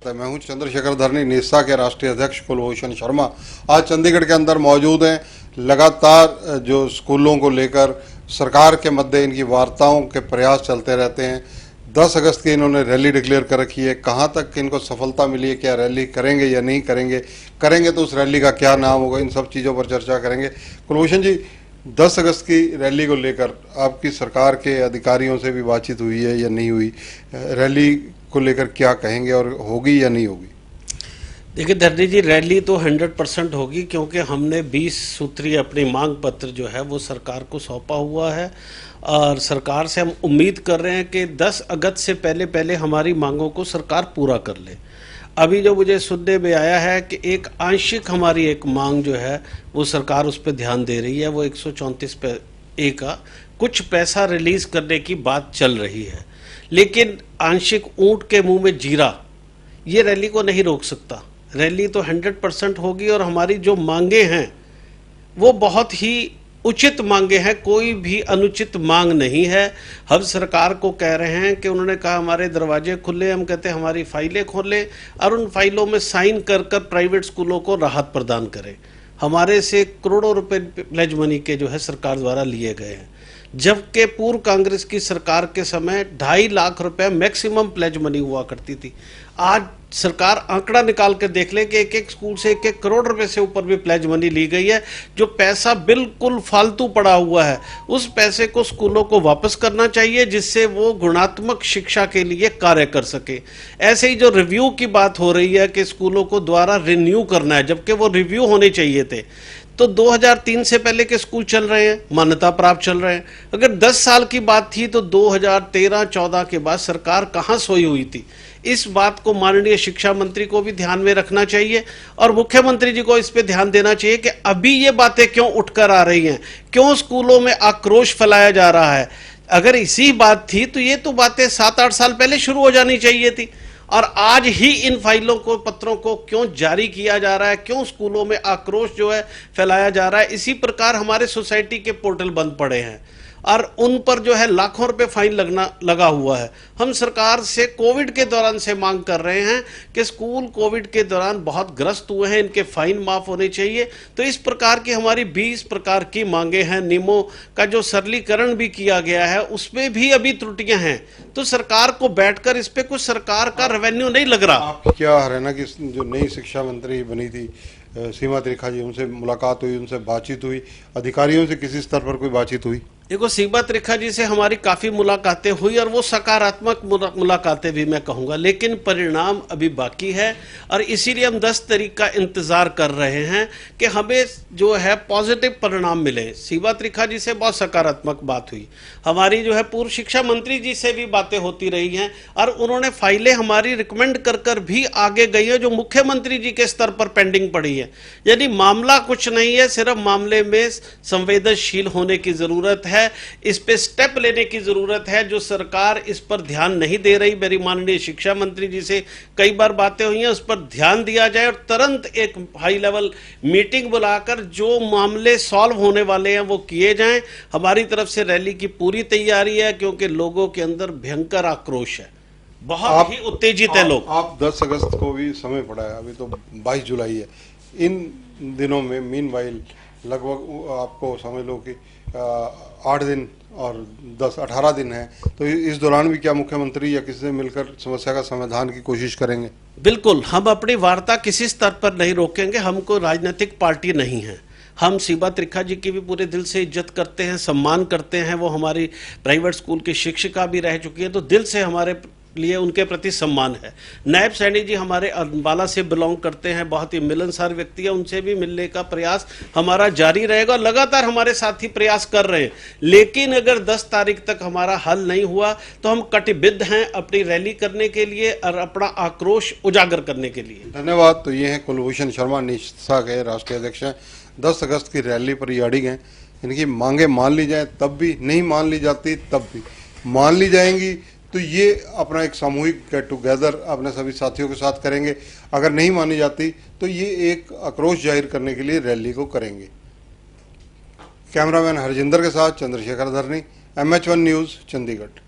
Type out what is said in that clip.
है। मैं हूं चंद्रशेखर धरनी, नेसा के राष्ट्रीय अध्यक्ष कुलभूषण शर्मा आज चंडीगढ़ के अंदर मौजूद हैं। लगातार जो स्कूलों को लेकर सरकार के मध्य इनकी वार्ताओं के प्रयास चलते रहते हैं। 10 अगस्त की इन्होंने रैली डिक्लेयर कर रखी है। कहाँ तक इनको सफलता मिली है, क्या रैली करेंगे या नहीं करेंगे, करेंगे तो उस रैली का क्या नाम होगा, इन सब चीज़ों पर चर्चा करेंगे। कुलभूषण जी, 10 अगस्त की रैली को लेकर आपकी सरकार के अधिकारियों से भी बातचीत हुई है या नहीं हुई? रैली को लेकर क्या कहेंगे और होगी या नहीं होगी? देखिए धरनी जी, रैली तो 100% होगी, क्योंकि हमने 20 सूत्रीय अपनी मांग पत्र जो है वो सरकार को सौंपा हुआ है और सरकार से हम उम्मीद कर रहे हैं कि 10 अगस्त से पहले पहले हमारी मांगों को सरकार पूरा कर ले। अभी जो मुझे सुनने में आया है कि एक आंशिक हमारी एक मांग जो है वो सरकार उस पर ध्यान दे रही है, वो 134A का कुछ पैसा रिलीज करने की बात चल रही है, लेकिन आंशिक ऊंट के मुंह में जीरा ये रैली को नहीं रोक सकता। रैली तो 100% होगी और हमारी जो मांगे हैं वो बहुत ही उचित मांगे हैं, कोई भी अनुचित मांग नहीं है। हम सरकार को कह रहे हैं कि उन्होंने कहा हमारे दरवाजे खुले, हम कहते हैं हमारी फाइलें खोलें और उन फाइलों में साइन कर कर प्राइवेट स्कूलों को राहत प्रदान करें। हमारे से करोड़ों रुपए प्लेज मनी के जो है सरकार द्वारा लिए गए हैं, जबकि पूर्व कांग्रेस की सरकार के समय 2.5 लाख रुपए मैक्सिमम प्लेज मनी हुआ करती थी। आज सरकार आंकड़ा निकाल कर देख ले कि एक एक स्कूल से 1-1 करोड़ रुपए से ऊपर भी प्लेज मनी ली गई है, जो पैसा बिल्कुल फालतू पड़ा हुआ है। उस पैसे को स्कूलों को वापस करना चाहिए, जिससे वो गुणात्मक शिक्षा के लिए कार्य कर सके। ऐसे ही जो रिव्यू की बात हो रही है कि स्कूलों को द्वारा रिन्यू करना है, जबकि वो रिव्यू होने चाहिए थे, तो 2003 से पहले के स्कूल चल रहे हैं, मान्यता प्राप्त चल रहे हैं। अगर 10 साल की बात थी तो 2013-14 के बाद सरकार कहां सोई हुई थी? इस बात को माननीय शिक्षा मंत्री को भी ध्यान में रखना चाहिए और मुख्यमंत्री जी को इस पे ध्यान देना चाहिए कि अभी ये बातें क्यों उठकर आ रही हैं, क्यों स्कूलों में आक्रोश फैलाया जा रहा है। अगर इसी बात थी तो ये तो बातें 7-8 साल पहले शुरू हो जानी चाहिए थी, और आज ही इन फाइलों को, पत्रों को क्यों जारी किया जा रहा है, क्यों स्कूलों में आक्रोश जो है फैलाया जा रहा है। इसी प्रकार हमारे सोसाइटी के पोर्टल बंद पड़े हैं और उन पर जो है लाखों रुपए फाइन लगा हुआ है। हम सरकार से कोविड के दौरान से मांग कर रहे हैं कि स्कूल कोविड के दौरान बहुत ग्रस्त हुए हैं, इनके फाइन माफ होने चाहिए। तो इस प्रकार की हमारी 20 प्रकार की मांगे हैं। नियमों का जो सरलीकरण भी किया गया है उसमें भी अभी त्रुटियां हैं, तो सरकार को बैठकर इस पे कुछ सरकार का रेवेन्यू नहीं लग रहा। आपकी क्या हरियाणा की जो नई शिक्षा मंत्री बनी थी सीमा त्रिखा जी, उनसे मुलाकात हुई, उनसे बातचीत हुई, अधिकारियों से किसी स्तर पर कोई बातचीत हुई? देखो, सीमा त्रिखा जी से हमारी काफ़ी मुलाकातें हुई और वो सकारात्मक मुलाकातें भी मैं कहूँगा, लेकिन परिणाम अभी बाकी है और इसीलिए हम 10 तारीख का इंतज़ार कर रहे हैं कि हमें जो है पॉजिटिव परिणाम मिले। सीमा त्रिखा जी से बहुत सकारात्मक बात हुई, हमारी जो है पूर्व शिक्षा मंत्री जी से भी बातें होती रही हैं और उन्होंने फाइलें हमारी रिकमेंड कर कर भी आगे गई है, जो मुख्यमंत्री जी के स्तर पर पेंडिंग पड़ी है। यानी मामला कुछ नहीं है, सिर्फ मामले में संवेदनशील होने की ज़रूरत है, इस पे स्टेप लेने की जरूरत है, जो सरकार इस पर ध्यान नहीं दे रही। मेरी माननीय शिक्षा मंत्री जी से कई बार बातें हुई हैं, उस पर ध्यान दिया जाए और तुरंत एक हाई लेवल मीटिंग बुलाकर जो मामले सॉल्व होने वाले हैं वो किए जाएं। हमारी तरफ से रैली की पूरी तैयारी है, क्योंकि लोगों के अंदर भयंकर आक्रोश है, बहुत ही उत्तेजित है लोग। आप 10 अगस्त को भी समय पड़ा है, अभी तो 22 जुलाई है। इन दिनों में मीनवाइल लगभग आपको समझ लो कि 8 दिन और 10-18 दिन है, तो इस दौरान भी क्या मुख्यमंत्री या किसी से मिलकर समस्या का समाधान की कोशिश करेंगे? बिल्कुल, हम अपनी वार्ता किसी स्तर पर नहीं रोकेंगे। हमको राजनीतिक पार्टी नहीं है। हम सीमा त्रिखा जी की भी पूरे दिल से इज्जत करते हैं, सम्मान करते हैं। वो हमारी प्राइवेट स्कूल की शिक्षिका भी रह चुकी है, तो दिल से हमारे लिए उनके प्रति सम्मान है। नायब सैनी जी हमारे अंबाला से बिलोंग करते हैं, बहुत ही मिलनसार व्यक्ति है, उनसे भी मिलने का प्रयास हमारा जारी रहेगा। लगातार हमारे साथी प्रयास कर रहे हैं, लेकिन अगर 10 तारीख तक हमारा हल नहीं हुआ तो हम कटिबद्ध हैं अपनी रैली करने के लिए और अपना आक्रोश उजागर करने के लिए। धन्यवाद। तो ये हैं कुलभूषण शर्मा, नेसा के राष्ट्रीय अध्यक्ष हैं। 10 अगस्त की रैली पर ये अड़ी गए, इनकी मांगे मान ली जाए तब भी, नहीं मान ली जाती तब भी, मान ली जाएंगी तो ये अपना एक सामूहिक गेट टुगेदर अपने सभी साथियों के साथ करेंगे। अगर नहीं मानी जाती तो ये एक आक्रोश जाहिर करने के लिए रैली को करेंगे। कैमरामैन हरजिंदर के साथ चंद्रशेखर धरनी, MH1 न्यूज़, चंडीगढ़।